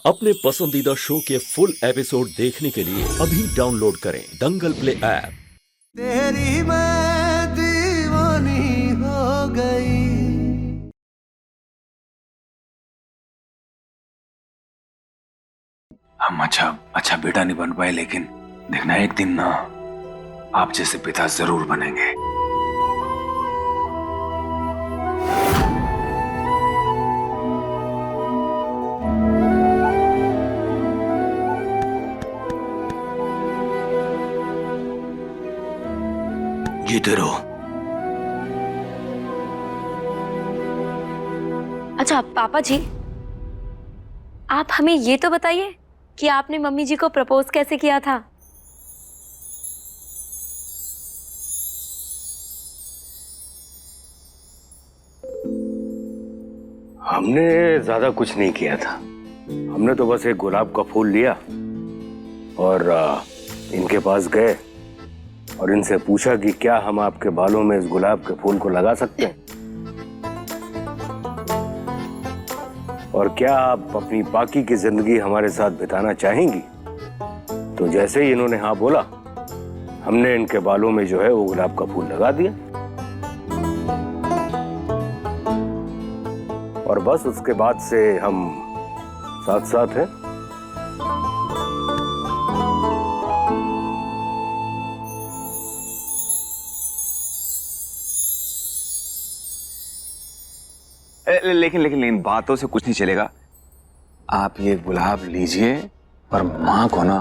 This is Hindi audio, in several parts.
अपने पसंदीदा शो के फुल एपिसोड देखने के लिए अभी डाउनलोड करें दंगल प्ले ऐप। तेरी मैं दीवानी हो गई। हम अच्छा बेटा नहीं बन पाए, लेकिन देखना एक दिन ना आप जैसे पिता जरूर बनेंगे। जीते रहो। अच्छा पापा जी, आप हमें ये तो बताइए कि आपने मम्मी जी को प्रपोज कैसे किया था। हमने ज्यादा कुछ नहीं किया था। हमने तो बस एक गुलाब का फूल लिया और इनके पास गए और इनसे पूछा कि क्या हम आपके बालों में इस गुलाब के फूल को लगा सकते हैं और क्या आप अपनी बाकी की जिंदगी हमारे साथ बिताना चाहेंगी। तो जैसे ही इन्होंने हाँ बोला, हमने इनके बालों में जो है वो गुलाब का फूल लगा दिया और बस उसके बाद से हम साथ साथ हैं। लेकिन बातों से कुछ नहीं चलेगा। आप ये गुलाब लीजिए और माँ को ना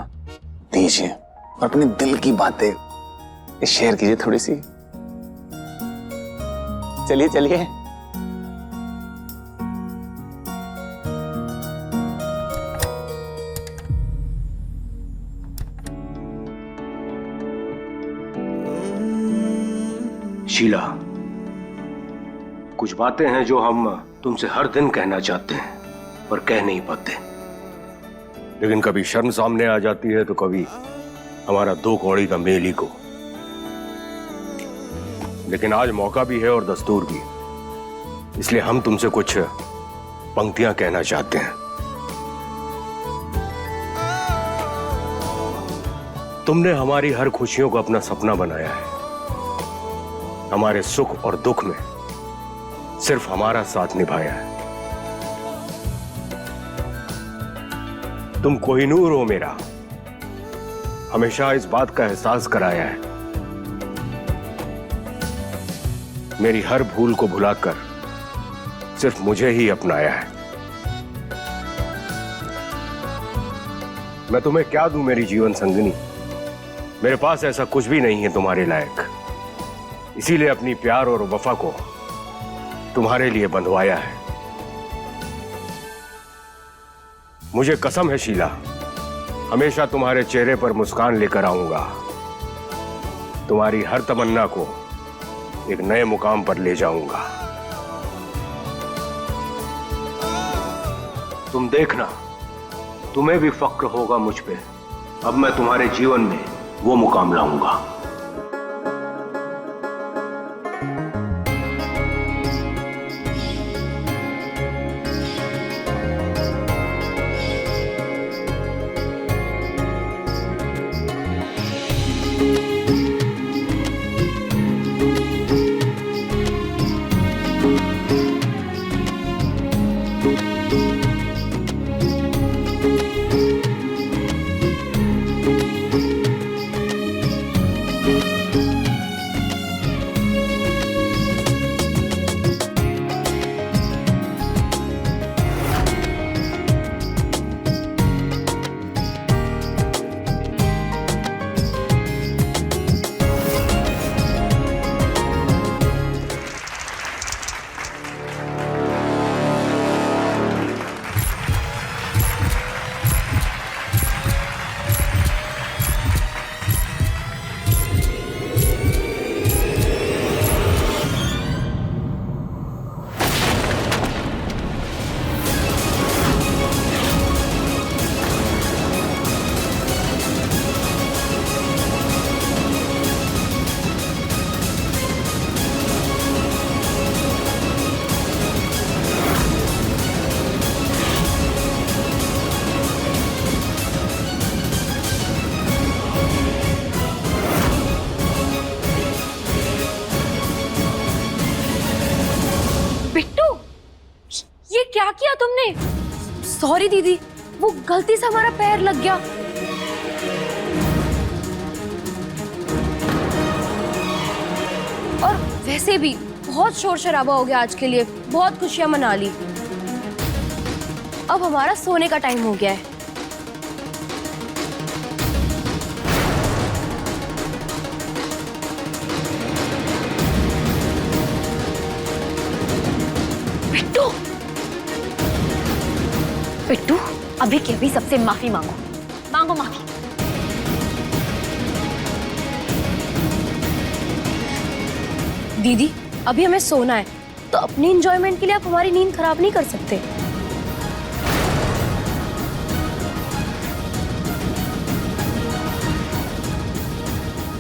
दीजिए और अपने दिल की बातें शेयर कीजिए थोड़ी सी। चलिए चलिए। शीला, कुछ बातें हैं जो हम तुमसे हर दिन कहना चाहते हैं पर कह नहीं पाते, लेकिन कभी शर्म सामने आ जाती है तो कभी हमारा दो कौड़ी का मेल ही को। लेकिन आज मौका भी है और दस्तूर भी, इसलिए हम तुमसे कुछ पंक्तियां कहना चाहते हैं। तुमने हमारी हर खुशियों को अपना सपना बनाया है। हमारे सुख और दुख में सिर्फ हमारा साथ निभाया है। तुम कोहिनूर हो मेरा, हमेशा इस बात का एहसास कराया है। मेरी हर भूल को भुलाकर सिर्फ मुझे ही अपनाया है। मैं तुम्हें क्या दूं मेरी जीवन संगिनी, मेरे पास ऐसा कुछ भी नहीं है तुम्हारे लायक। इसीलिए अपनी प्यार और वफा को तुम्हारे लिए बंधवाया है। मुझे कसम है शीला, हमेशा तुम्हारे चेहरे पर मुस्कान लेकर आऊंगा। तुम्हारी हर तमन्ना को एक नए मुकाम पर ले जाऊंगा। तुम देखना, तुम्हें भी फक्र होगा मुझ पे। अब मैं तुम्हारे जीवन में वो मुकाम लाऊंगा। सॉरी दीदी, वो गलती से हमारा पैर लग गया। और वैसे भी बहुत शोर शराबा हो गया आज के लिए, बहुत खुशियां मना ली। अब हमारा सोने का टाइम हो गया है। बिट्टू, बिट्टू, अभी के अभी सबसे माफी मांगो, मांगो माफी। दीदी, अभी हमें सोना है, तो अपनी एंजॉयमेंट के लिए आप हमारी नींद खराब नहीं कर सकते।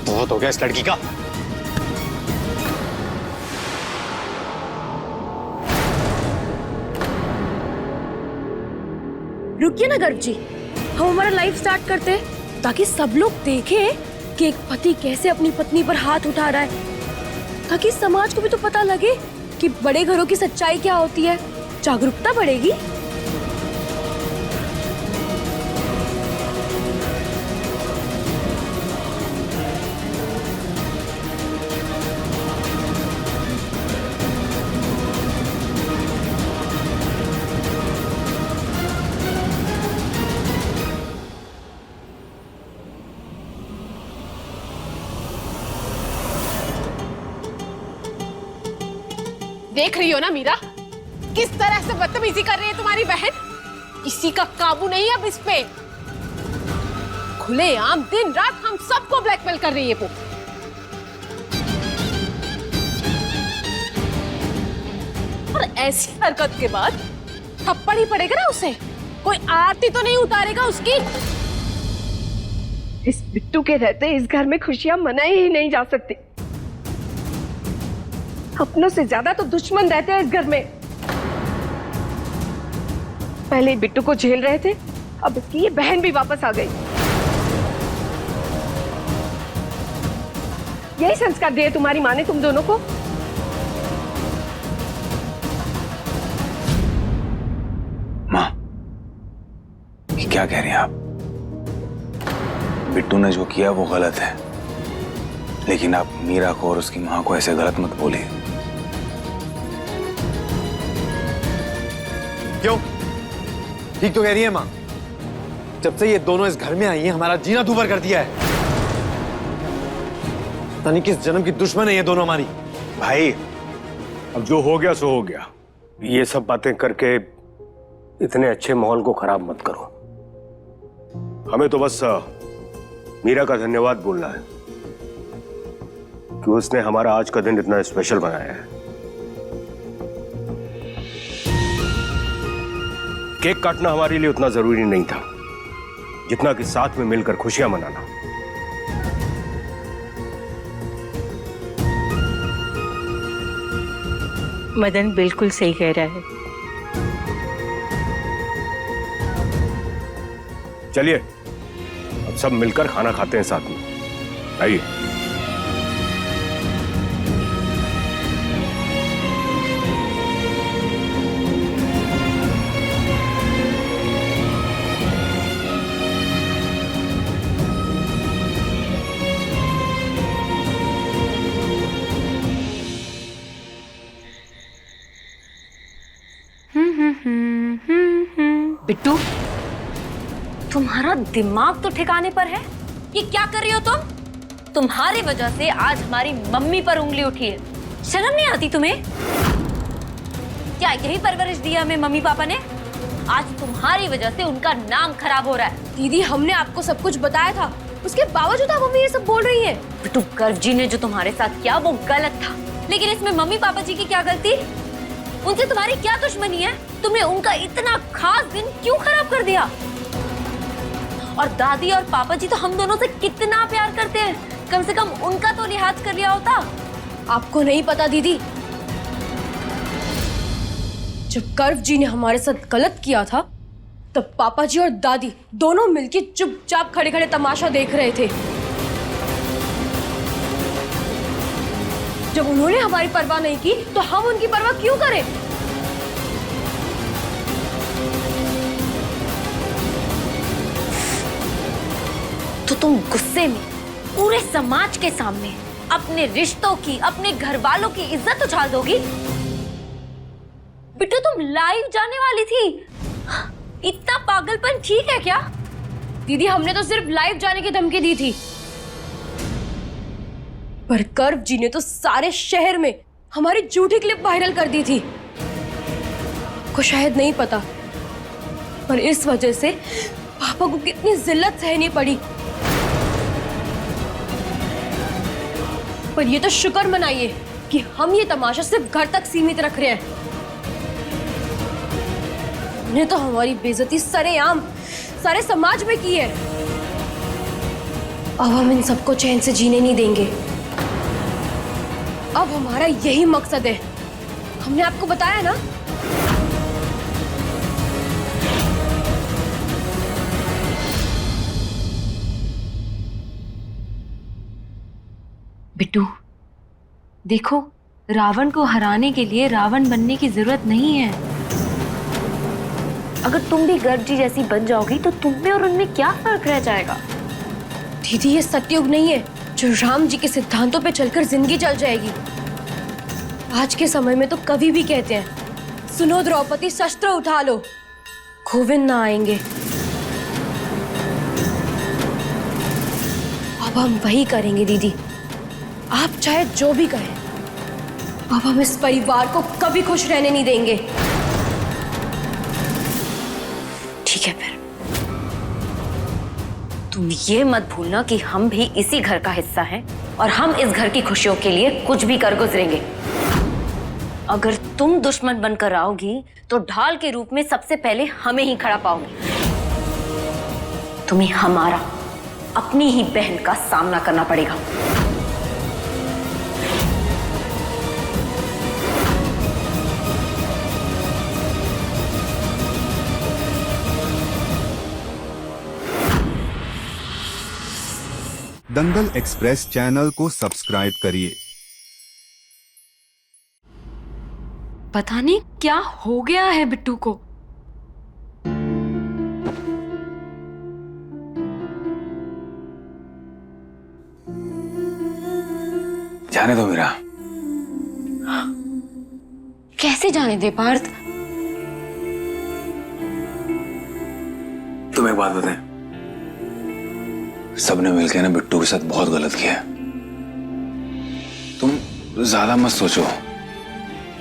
बहुत हो गया इस लड़की का। रुकिए ना गर्भ जी, हम हमारा लाइफ स्टार्ट करते हैं, ताकि सब लोग देखें कि एक पति कैसे अपनी पत्नी पर हाथ उठा रहा है, ताकि समाज को भी तो पता लगे कि बड़े घरों की सच्चाई क्या होती है, जागरूकता बढ़ेगी। देख रही हो ना मीरा, किस तरह से बदतमीजी कर रही है तुम्हारी बहन। किसी का काबू नहीं अब इस पे। खुलेआम दिन रात हम सबको ब्लैकमेल कर रही है वो। और ऐसी हरकत के बाद थप्पड़ ही पड़ेगा ना उसे, कोई आरती तो नहीं उतारेगा उसकी। इस बिट्टू के रहते इस घर में खुशियां मनाई ही नहीं जा सकती। अपनों से ज्यादा तो दुश्मन रहते हैं इस घर में। पहले बिट्टू को झेल रहे थे, अब इसकी ये बहन भी वापस आ गई। यही संस्कार दिए तुम्हारी माँ ने तुम दोनों को। माँ, ये क्या कह रही हैं आप? बिट्टू ने जो किया वो गलत है, लेकिन आप मीरा को और उसकी माँ को ऐसे गलत मत बोलिए। क्यों? ठीक तो कह रही है माँ। जब से ये दोनों इस घर में आई हैं, हमारा जीना दूभर कर दिया है। पता नहीं किस जन्म की दुश्मन है ये दोनों हमारी। भाई, अब जो हो गया सो हो गया। ये सब बातें करके इतने अच्छे माहौल को खराब मत करो। हमें तो बस मीरा का धन्यवाद बोलना है कि उसने हमारा आज का दिन इतना स्पेशल बनाया है। केक काटना हमारे लिए उतना जरूरी नहीं था जितना कि साथ में मिलकर खुशियां मनाना। मदन बिल्कुल सही कह रहा है। चलिए अब सब मिलकर खाना खाते हैं साथ में। आइए। बिट्टू, तुम्हारा दिमाग तो ठिकाने पर है? ये क्या कर रही हो तुम? तुम्हारी वजह से आज हमारी मम्मी पर उंगली उठी है। शर्म नहीं आती तुम्हें? क्या यही परवरिश दी हमें मम्मी पापा ने? आज तुम्हारी वजह से उनका नाम खराब हो रहा है। दीदी, हमने आपको सब कुछ बताया था, उसके बावजूद आप मम्मी ये सब बोल रही है। बिट्टू, गर्व जी ने जो तुम्हारे साथ किया वो गलत था, लेकिन इसमें मम्मी पापा जी की क्या गलती? उनसे तुम्हारी क्या दुश्मनी है? तुमने उनका इतना खास दिन क्यों खराब कर दिया? और दादी और पापा जी तो हम दोनों से कितना प्यार करते हैं, कम से कम उनका तो लिहाज कर लिया होता। आपको नहीं पता दीदी, जब गर्व जी ने हमारे साथ गलत किया था तब पापा जी और दादी दोनों मिलकर चुपचाप खड़े खड़े तमाशा देख रहे थे। जब उन्होंने हमारी परवाह नहीं की तो हम उनकी परवाह क्यों करें? तुम गुस्से में पूरे समाज के सामने अपने रिश्तों की, अपने घर वालों की इज्जत उछाल दोगी? बिट्टू तुम लाइव जाने वाली थी, इतना पागलपन ठीक है क्या? दीदी हमने तो सिर्फ लाइव जाने की धमकी दी थी, पर कर्व जी ने तो सारे शहर में हमारी झूठी क्लिप वायरल कर दी थी। को शायद नहीं पता, पर इस वजह से पापा को कितनी जिल्लत सहनी पड़ी। पर ये तो शुक्र मनाइए कि हम ये तमाशा सिर्फ घर तक सीमित रख रहे हैं। उन्हें तो हमारी बेइज्जती सरेआम सारे समाज में की है। अब हम इन सबको चैन से जीने नहीं देंगे। अब हमारा यही मकसद है, हमने आपको बताया ना। बिट्टू देखो, रावण को हराने के लिए रावण बनने की जरूरत नहीं है। अगर तुम भी गर्ग जी जैसी बन जाओगी तो तुम में और उनमें क्या फर्क रह जाएगा? दीदी ये सतयुग नहीं है जो राम जी के सिद्धांतों पे चलकर जिंदगी चल जाएगी। आज के समय में तो कवि भी कहते हैं, सुनो द्रौपदी शस्त्र उठा लो, गोविंद ना आएंगे। अब हम वही करेंगे दीदी, आप चाहे जो भी कहें। अब हम इस परिवार को कभी खुश रहने नहीं देंगे। ठीक है फिर, तुम ये मत भूलना कि हम भी इसी घर का हिस्सा हैं और हम इस घर की खुशियों के लिए कुछ भी कर गुजरेंगे। अगर तुम दुश्मन बनकर आओगी तो ढाल के रूप में सबसे पहले हमें ही खड़ा पाओगी। तुम्हें हमारा, अपनी ही बहन का सामना करना पड़ेगा। दंगल एक्सप्रेस चैनल को सब्सक्राइब करिए। पता नहीं क्या हो गया है बिट्टू को। जाने दो मीरा। कैसे जाने दे पार्थ? तुम एक बात बताएं, सबने मिलकर ना बिट्टू के साथ बहुत गलत किया है। तुम ज्यादा मत सोचो,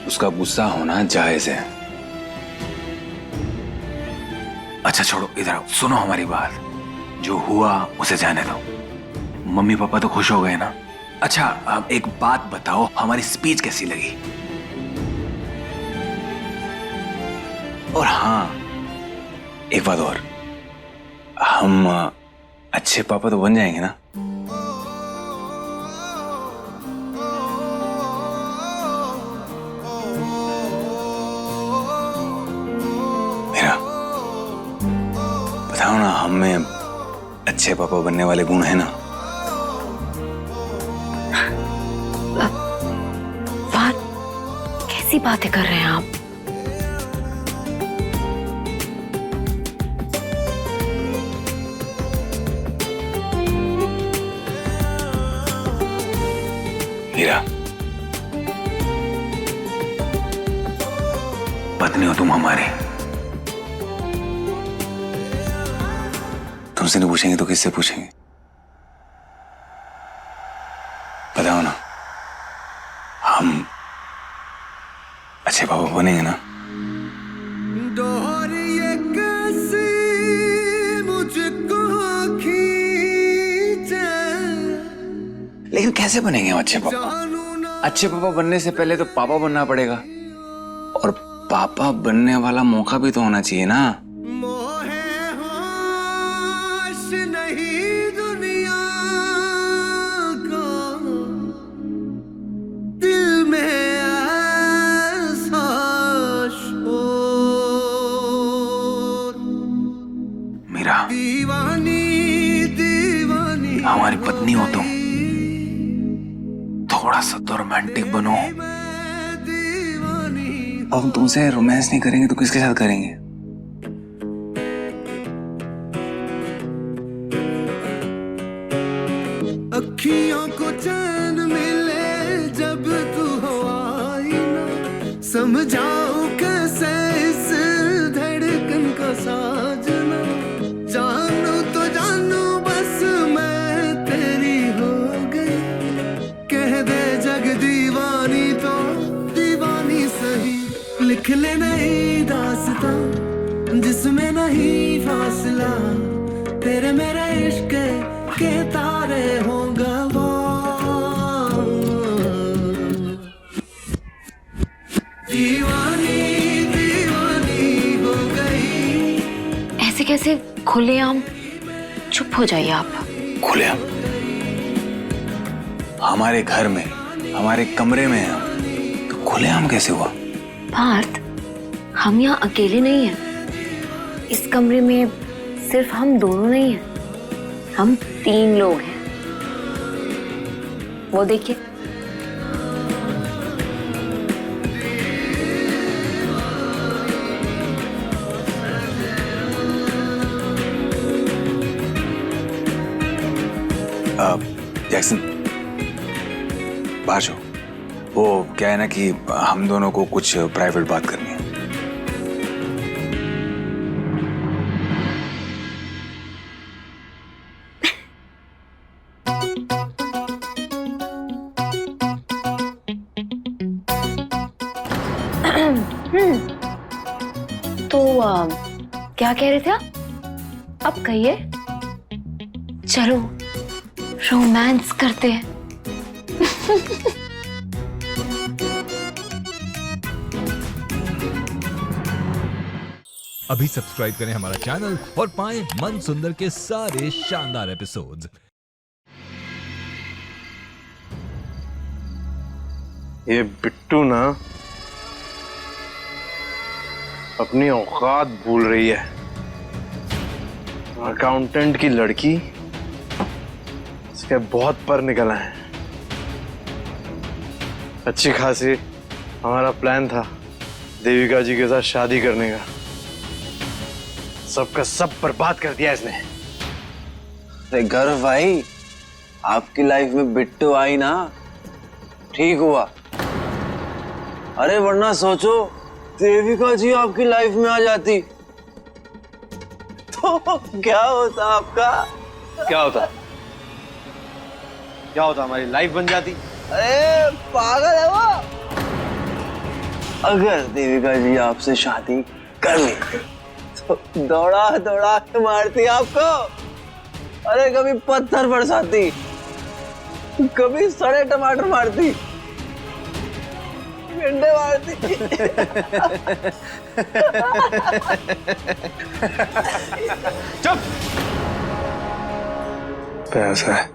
उसका गुस्सा होना जायज है। अच्छा छोड़ो, इधर आओ, सुनो हमारी बात। जो हुआ उसे जाने दो। मम्मी पापा तो खुश हो गए ना। अच्छा अब एक बात बताओ, हमारी स्पीच कैसी लगी? और हाँ, एक बात और, हम अच्छे पापा तो बन जाएंगे ना? मेरा बताओ ना, हम में अच्छे पापा बनने वाले गुण है ना? कैसी बातें कर रहे हैं आप? हीरा, पत्नी हो तुम हमारे। तुमसे नहीं पूछेंगे तो किससे पूछेंगे? बताओ ना, हम अच्छे पापा बनेंगे ना? डोरिये कैसी मुझको खींचे, लेकिन कैसे बनेंगे हम अच्छे पापा? अच्छे पापा बनने से पहले तो पापा बनना पड़ेगा, और पापा बनने वाला मौका भी तो होना चाहिए ना। मोहे होश नहीं दुनिया को, दिल में ऐसा शोर। मीरा, दीवानी दीवानी हमारी पत्नी हो तुम, थोड़ा सा तो रोमांटिक बनो। अब हम तुमसे रोमांस नहीं करेंगे तो किसके साथ करेंगे? समझाऊं कैसे इस धड़कन का साजना, जानू तो जानू बस मैं तेरी हो गई, कह दे जग दीवानी तो दीवानी सही, लिख ले नई दास्तां जिसमें नहीं फासला, तेरे मेरे इश्क के तारे होगा वो। दीवानी दीवानी हो गई। ऐसे कैसे खुलेआम? चुप हो जाइए आप। खुलेआम? हमारे घर में, हमारे कमरे में है, तो खुलेआम कैसे हुआ? पार्थ, हम यहाँ अकेले नहीं हैं। इस कमरे में सिर्फ हम दोनों नहीं हैं, हम 3 लोग हैं। वो देखिए। जैक्सन, बाहर जाओ। वो क्या है ना कि हम दोनों को कुछ प्राइवेट बात करनी है। तो क्या कह रहे थे आप? अब कहिए। चलो रोमांस करते हैं। अभी सब्सक्राइब करें हमारा चैनल और पाएं मन सुंदर के सारे शानदार एपिसोड्स। ये बिट्टू ना अपनी औकात भूल रही है। अकाउंटेंट की लड़की, इसके बहुत पर निकला है। अच्छी खासी हमारा प्लान था देविका जी के साथ शादी करने का, सबका सब बर्बाद कर दिया इसने। अरे गर्व भाई, आपकी लाइफ में बिट्टू आई ना, ठीक हुआ। अरे वरना सोचो देविका जी आपकी लाइफ में आ जाती तो क्या होता आपका? क्या होता? क्या होता? हमारी लाइफ बन जाती। अरे पागल है वो। अगर देविका जी आपसे शादी कर ली तो दौड़ा दौड़ा के मारती आपको। अरे कभी पत्थर बरसाती, कभी सड़े टमाटर मारती, भिंडे मारती। चुप। पैसा है।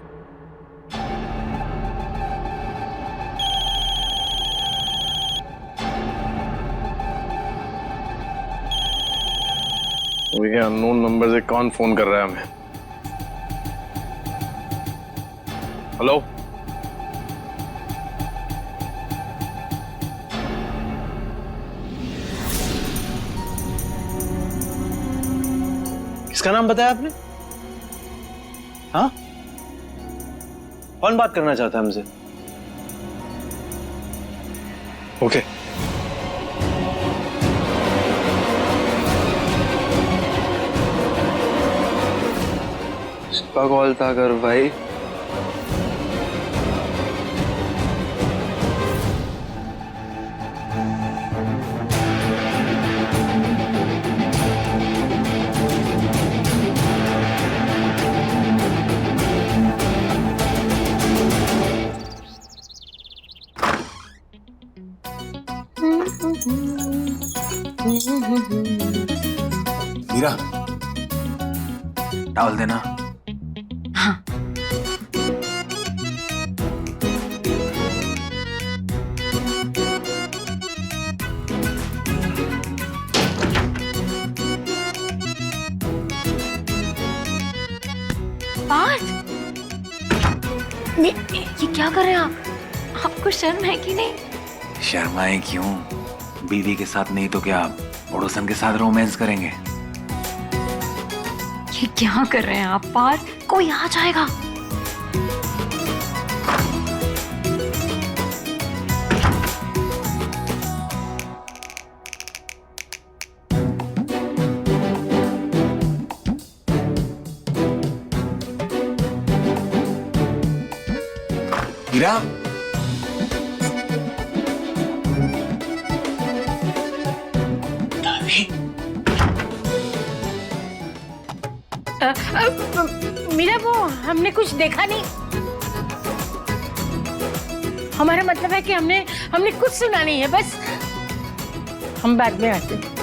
ये अननोन नंबर से कौन फोन कर रहा है हमें? हेलो, किसका नाम बताया आपने? हाँ, कौन बात करना चाहता है हमसे? ओके। किसका कॉल था कर भाई? मीरा, टावल देना। हाँ। पार्थ, ये क्या कर रहे हैं आप? आपको शर्म है कि नहीं? शर्माए क्यों? बीवी के साथ नहीं तो क्या पड़ोसन के साथ रोमांस करेंगे? ये क्या कर रहे हैं आप पार्थ? कोई आ जाएगा। मीरा, मीरा, वो हमने कुछ देखा नहीं। हमारा मतलब है कि हमने कुछ सुना नहीं है, बस हम बाद में आते हैं।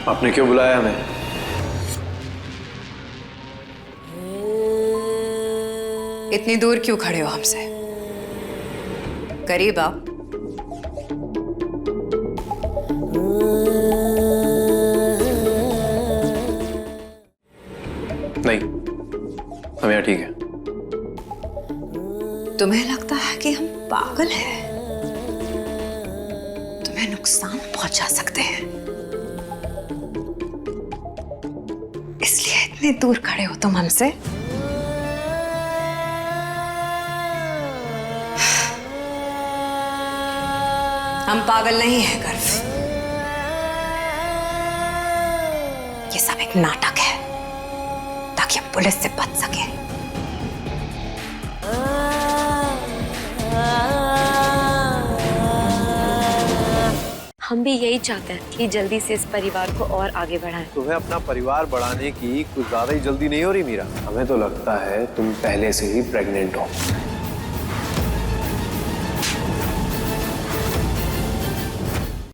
आपने क्यों बुलाया हमें? इतनी दूर क्यों खड़े हो हमसे? करीब आओ। नहीं, हम यहाँ ठीक है। तुम्हें लगता है कि हम पागल हैं? तुम्हें नुकसान पहुंचा सकते हैं, इसलिए इतने दूर खड़े हो तुम हमसे? हम पागल नहीं हैं गर्व, ये सब एक नाटक है ताकि हम पुलिस से बच सकें। हम भी यही चाहते हैं कि जल्दी से इस परिवार को और आगे बढ़ाएं। तुम्हें अपना परिवार बढ़ाने की कुछ ज्यादा ही जल्दी नहीं हो रही मीरा? हमें तो लगता है तुम पहले से ही प्रेग्नेंट हो।